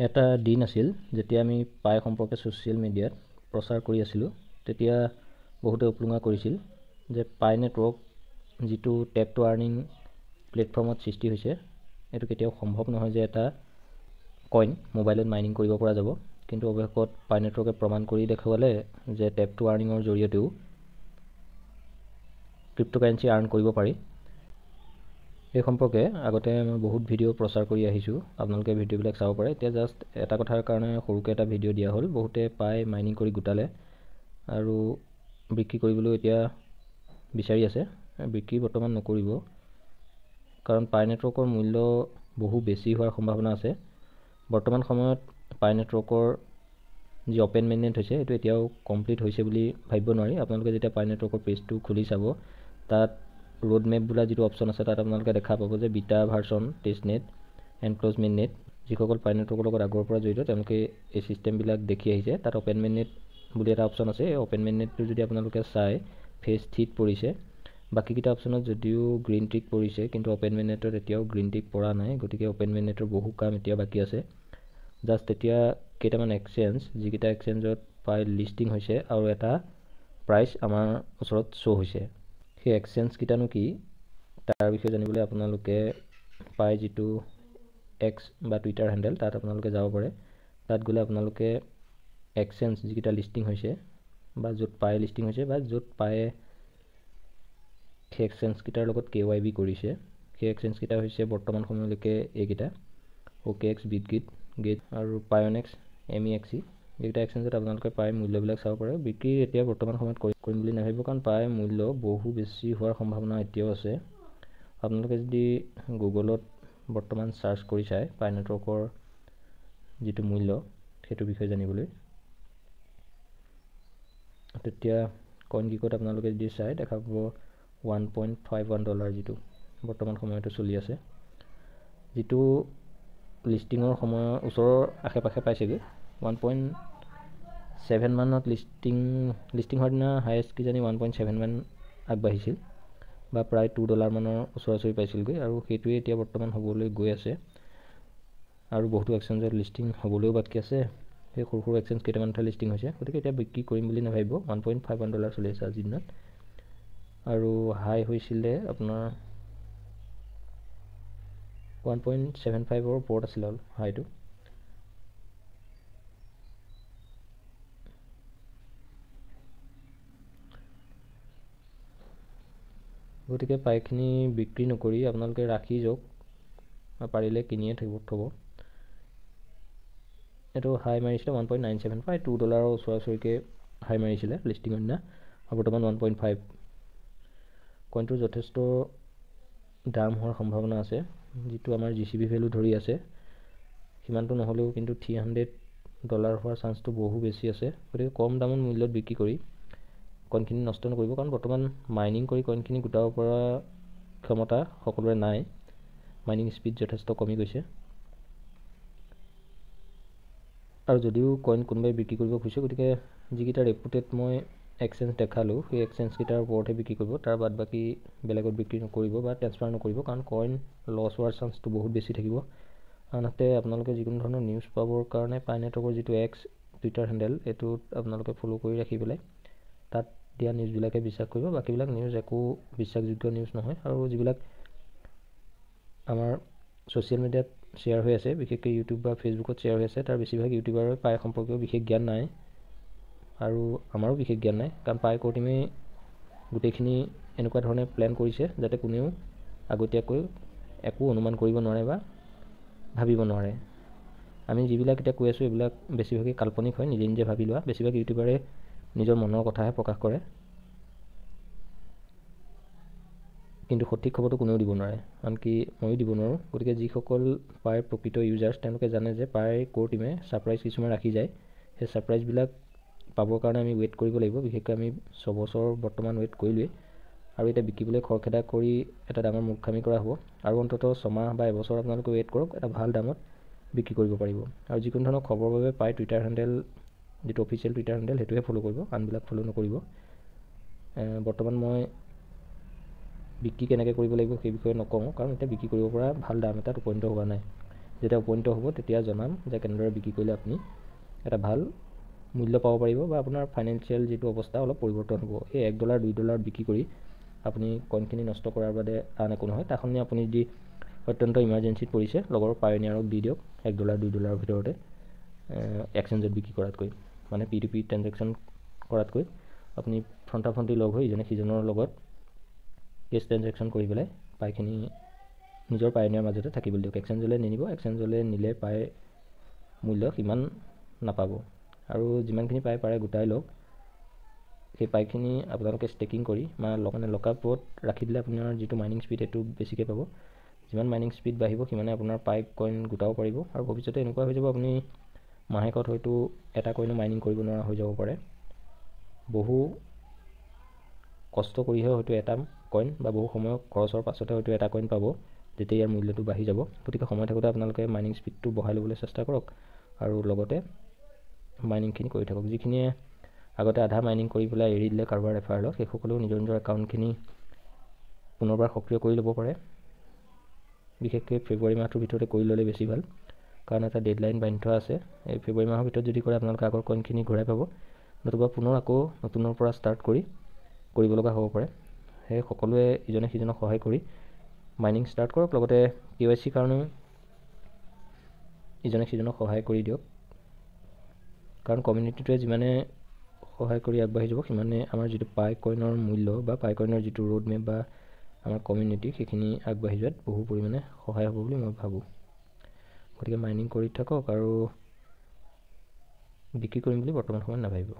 এটা দিন আছিল যেতিয়া আমি পাই সম্পৰ্কে ছ'চিয়েল মিডিয়াত প্ৰচাৰ কৰি আছিলোঁ। তেতিয়া বহুতে উপলুঙা কৰিছিল যে পাই নেটৱৰ্ক যিটো টেপ টু আৰ্নিং প্লেটফৰ্মত সৃষ্টি হৈছে, এইটো কেতিয়াও সম্ভৱ নহয় যে এটা কইন মোবাইলত মাইনিং কৰিব পৰা যাব। কিন্তু অৱশেষত পাই নেটৱৰ্কে প্ৰমাণ কৰি দেখুৱালে যে টেপ টু আৰ্নিঙৰ জৰিয়তেও ক্ৰিপ্ট'কাৰেঞ্চি আৰ্ণ কৰিব পাৰি। এই সম্পৰ্কে আগতে মই বহুত ভিডিঅ' প্ৰচাৰ কৰি আহিছোঁ, আপোনালোকে ভিডিঅ'বিলাক চাব পাৰে। এতিয়া জাষ্ট এটা কথাৰ কাৰণে সৰুকৈ এটা ভিডিঅ' দিয়া হ'ল। বহুতে পাই মাইনিং কৰি গোটালে আৰু বিক্ৰী কৰিবলৈ এতিয়া বিচাৰি আছে। বিক্ৰী বৰ্তমান নকৰিব, কাৰণ পাই নেটৱৰ্কৰ মূল্য বহু বেছি হোৱাৰ সম্ভাৱনা আছে। বৰ্তমান সময়ত পাই নেটৱৰ্কৰ যি অপেন মেইননেট হৈছে, এইটো এতিয়াও কমপ্লিট হৈছে বুলি ভাবিব নোৱাৰি। আপোনালোকে যেতিয়া পাই নেটৱৰ্কৰ পেজটো খুলি চাব, তাত ৰোড মেপ বোলা যিটো অপশ্যন আছে, তাত আপোনালোকে দেখা পাব যে বিটা ভাৰ্চন, টেষ্ট নেট, এনক্ল'জ মেইন নেট। যিসকল পাই নেটৱৰ্কৰ লগত আগৰ পৰা জড়িত, তেওঁলোকে এই ছিষ্টেমবিলাক দেখি আহিছে। তাত অপেন মেইন নেট বুলি এটা অপশ্যন আছে। এই অপেন মেইন নেটটো যদি আপোনালোকে চাই, ফেজ 3ত পৰিছে। বাকীকেইটা অপশ্যনত যদিও গ্ৰীণ টিক পৰিছে, কিন্তু অপেন মেইন নেটত এতিয়াও গ্ৰীণ টিক পৰা নাই। গতিকে অপেন মেইন নেটৰ বহু কাম এতিয়া বাকী আছে। জাষ্ট এতিয়া কেইটামান এক্সচেঞ্জ, যিকেইটা এক্সচেঞ্জত পাই লিষ্টিং হৈছে আৰু এটা প্ৰাইচ আমাৰ ওচৰত শ্ব' হৈছে, সেই এক্সচেঞ্জকেইটানো কি তাৰ বিষয়ে জানিবলৈ আপোনালোকে পাই যিটো এক্স বা টুইটাৰ হেণ্ডেল, তাত আপোনালোকে যাব পাৰে। তাত গ'লে আপোনালোকে এক্সচেঞ্জ যিকেইটা লিষ্টিং হৈছে বা য'ত পাই লিষ্টিং হৈছে বা য'ত পায়ে সেই এক্সচেঞ্জকেইটাৰ লগত KYB কৰিছে, সেই এক্সচেঞ্জকেইটা হৈছে বৰ্তমান সময়লৈকে এইকেইটা: OKX, বিটগিট, গেট আৰু পায়োনেক্স, MEXC। এইকেইটা এক্সচেঞ্জত আপোনালোকে পাই মূল্যবিলাক চাব পাৰে। বিক্ৰী এতিয়া বৰ্তমান সময়ত কৰিম বুলি নাভাবিব, কাৰণ পাই মূল্য বহু বেছি হোৱাৰ সম্ভাৱনা এতিয়াও আছে। আপোনালোকে যদি গুগলত বৰ্তমান চাৰ্চ কৰি চায় পাই নেটৱৰ্কৰ যিটো মূল্য, সেইটো বিষয়ে জানিবলৈ, তেতিয়া কইন গিকত আপোনালোকে যদি চায়, দেখা পাব $1.51 যিটো বৰ্তমান সময়তো চলি আছে, যিটো লিষ্টিঙৰ সময়ৰ ওচৰৰ আশে পাশে পাইছেগৈ। 1.7 মানত লিষ্টিং হোৱাৰ দিনা হায়েষ্ট কিজানি 1.7 মান আগবাঢ়িছিল, বা প্ৰায় $2 মানৰ ওচৰা-ওচৰি পাইছিলগৈ। আৰু সেইটোৱে এতিয়া বৰ্তমান হ'বলৈ গৈ আছে। আৰু বহুতো এক্সচেঞ্জত লিষ্টিং হ'বলৈও বাকী আছে। সেই সৰু সৰু এক্সচেঞ্জ কেইটামানতহে লিষ্টিং হৈছে। গতিকে এতিয়া বিক্ৰী কৰিম বুলি নাভাবিব। $1.51 চলি আছে আজিৰ দিনত, আৰু হাই হৈছিলে আপোনাৰ 1.75ৰ ওপৰত আছিলে হাইটো। গতিকে পাইখিনি বিক্ৰী নকৰি আপোনালোকে ৰাখি যাওক, পাৰিলে কিনিয়ে থ'ব। এইটো হাই মাৰিছিলে 1.97, প্ৰায় $2 ওচৰা-ওচৰিকৈ হাই মাৰিছিলে লিষ্টিঙৰ দিনা, আৰু বৰ্তমান 1.5। কইনটোৰ যথেষ্ট দাম হোৱাৰ সম্ভাৱনা আছে। যিটো আমাৰ GCB ভেলু ধৰি আছে, সিমানটো নহ'লেও কিন্তু $300 হোৱাৰ চান্সটো বহু বেছি আছে। গতিকে কম দামত মূল্যত বিক্ৰী কৰি কইনখিনি নষ্ট নকৰিব, কাৰণ বৰ্তমান মাইনিং কৰি কইনখিনি গোটাব পৰা ক্ষমতা সকলোৰে নাই। মাইনিং স্পীড যথেষ্ট কমি গৈছে। আৰু যদিও কইন কোনোবাই বিক্ৰী কৰিব খুজিছে, গতিকে যিকেইটা ৰেপুটেড মই এক্সচেঞ্জ দেখালোঁ, সেই এক্সচেঞ্জকেইটাৰ ওপৰতহে বিক্ৰী কৰিব। তাৰ বাদ বাকী বেলেগত বিক্ৰী নকৰিব বা ট্ৰেন্সফাৰ নকৰিব, কাৰণ কইন লছ হোৱাৰ চান্সটো বহুত বেছি থাকিব। আনহাতে আপোনালোকে যিকোনো ধৰণৰ নিউজ পাবৰ কাৰণে পাই নেটৱৰ্কৰ যিটো এক্স টুইটাৰ হেণ্ডেল, এইটোত আপোনালোকে ফ'ল' কৰি ৰাখি পেলাই তাত দিয়া নিউজবিলাকে বিশ্বাস কৰিব। বাকীবিলাক নিউজ একো বিশ্বাসযোগ্য নিউজ নহয়। আৰু যিবিলাক আমাৰ ছ'চিয়েল মিডিয়াত শ্বেয়াৰ হৈ আছে, বিশেষকৈ ইউটিউব বা ফেচবুকত শ্বেয়াৰ হৈ আছে, তাৰ বেছিভাগ ইউটিউবাৰে পাই সম্পৰ্কেও বিশেষ জ্ঞান নাই, আৰু আমাৰো বিশেষ জ্ঞান নাই। কাৰণ পাই ক'ৰ টিমে গোটেইখিনি এনেকুৱা ধৰণে প্লেন কৰিছে যাতে কোনেও আগতীয়াকৈ একো অনুমান কৰিব নোৱাৰে বা ভাবিব নোৱাৰে। আমি যিবিলাক এতিয়া কৈ আছোঁ, এইবিলাক বেছিভাগেই কাল্পনিক হয়, নিজে নিজে ভাবি লোৱা। বেছিভাগ ইউটিউবাৰে নিজৰ মনৰ কথাহে প্ৰকাশ কৰে, কিন্তু সঠিক খবৰটো কোনেও দিব নোৱাৰে, আনকি ময়ো দিব নোৱাৰোঁ। গতিকে যিসকল পাইৰ প্ৰকৃত ইউজাৰ্ছ, তেওঁলোকে জানে যে পাইৰ ক'ৰ টিমে ছাৰপ্ৰাইজ কিছুমান ৰাখি যায়। সেই ছাৰপ্ৰাইজবিলাক পাবৰ কাৰণে আমি ৱেইট কৰিব লাগিব। বিশেষকৈ আমি 6 বছৰ বৰ্তমান ৱেইট কৰিলোৱেই, আৰু এতিয়া বিকিবলৈ খৰখেদা কৰি এটা ডাঙৰ মূৰ্খামি কৰা হ'ব। আৰু অন্ততঃ 6 মাহ বা এবছৰ আপোনালোকে ৱেইট কৰক, এটা ভাল দামত বিক্ৰী কৰিব পাৰিব। আৰু যিকোনো ধৰণৰ খবৰৰ বাবে পাই টুইটাৰ হেণ্ডেল, যিটো অফিচিয়েল টুইটাৰ হেণ্ডেল, সেইটোহে ফ'ল' কৰিব, আনবিলাক ফ'ল' নকৰিব। বৰ্তমান মই বিক্ৰী কেনেকৈ কৰিব লাগিব সেই বিষয়ে নকওঁ, কাৰণ এতিয়া বিক্ৰী কৰিব পৰা ভাল দাম এটাত উপনীত হোৱা নাই। যেতিয়া উপনীত হ'ব তেতিয়া জনাম যে কেনেদৰে বিক্ৰী কৰিলে আপুনি এটা ভাল মূল্য পাব পাৰিব বা আপোনাৰ ফাইনেন্সিয়েল যিটো অৱস্থা অলপ পৰিৱৰ্তন হ'ব। এই $1 $2 বিক্ৰী কৰি আপুনি কইনখিনি নষ্ট কৰাৰ বাদে আন একো নহয়। তাৰ সলনি আপুনি যদি অত্যন্ত ইমাৰ্জেঞ্চিত পৰিছে লগৰ পায়োনিয়াৰক দি দিয়ক $1 $2 ভিতৰতে এক্সচেঞ্জত বিক্ৰী কৰাতকৈ, মানে P2P ট্ৰেঞ্জেকশ্যন কৰাতকৈ আপুনি ফ্ৰণ্টাফ্ৰণ্টি লগ হৈ ইজনে সিজনৰ লগত কেছ ট্ৰেঞ্জেকশ্যন কৰি পেলাই পাইখিনি নিজৰ পায়োনিয়াৰ মাজতে থাকিবলৈ দিয়ক। এক্সচেঞ্জলৈ নিনিব, এক্সচেঞ্জলৈ নিলে পাই মূল্য সিমান নাপাব। আৰু যিমানখিনি পাই পাৰে গোটাই লওক। সেই পাইখিনি আপোনালোকে ষ্টেকিং কৰি মানে লকআপত ৰাখি দিলে আপোনাৰ যিটো মাইনিং স্পীড সেইটো বেছিকৈ পাব। যিমান মাইনিং স্পীড বাঢ়িব সিমানে আপোনাৰ পাই কইন গোটাব পাৰিব। আৰু ভৱিষ্যতে এনেকুৱা হৈ যাব আপুনি মাহেকত হয়তো এটা কইনো মাইনিং কৰিব নোৱাৰা হৈ যাব পাৰে। বহু কষ্ট কৰিহে হয়তো এটা কইন বা বহু সময় খৰচৰ পাছতে হয়তো এটা কইন পাব যেতিয়া ইয়াৰ মূল্যটো বাঢ়ি যাব। গতিকে সময় থাকোঁতে আপোনালোকে মাইনিং স্পীডটো বঢ়াই ল'বলৈ চেষ্টা কৰক আৰু লগতে মাইনিংখিনি কৰি থাকক। যিখিনিয়ে আগতে আধা মাইনিং কৰি পেলাই এৰি দিলে কাৰোবাৰ ৰেফাৰেলত, সেইসকলেও নিজৰ নিজৰ একাউণ্টখিনি পুনৰবাৰ সক্ৰিয় কৰি ল'ব পাৰে। বিশেষকৈ ফেব্ৰুৱাৰী মাহটোৰ ভিতৰতে কৰি ল'লে বেছি ভাল, কাৰণ এটা ডেডলাইন বান্ধি থোৱা আছে। এই ফেব্ৰুৱাৰী মাহৰ ভিতৰত যদি কৰে আপোনালোকে আগৰ কইনখিনি ঘূৰাই পাব, নতুবা পুনৰ আকৌ নতুনৰ পৰা ষ্টাৰ্ট কৰিব লগা হ'ব পাৰে। সেই সকলোৱে ইজনে সিজনক সহায় কৰি মাইনিং ষ্টাৰ্ট কৰক। লগতে KYC কাৰণেও ইজনে সিজনক সহায় কৰি দিয়ক, কাৰণ কমিউনিটিটোৱে যিমানে সহায় কৰি আগবাঢ়ি যাব সিমানে আমাৰ যিটো পাই কইনৰ মূল্য বা পাই কইনৰ যিটো ৰোড মেপ বা আমাৰ কমিউনিটি সেইখিনি আগবাঢ়ি যোৱাত বহু পৰিমাণে সহায় হ'ব বুলি মই ভাবোঁ। গতিকে মাইনিং কৰি থাকক আৰু বিক্ৰী কৰিম বুলি বৰ্তমান সময়ত নাভাবিব।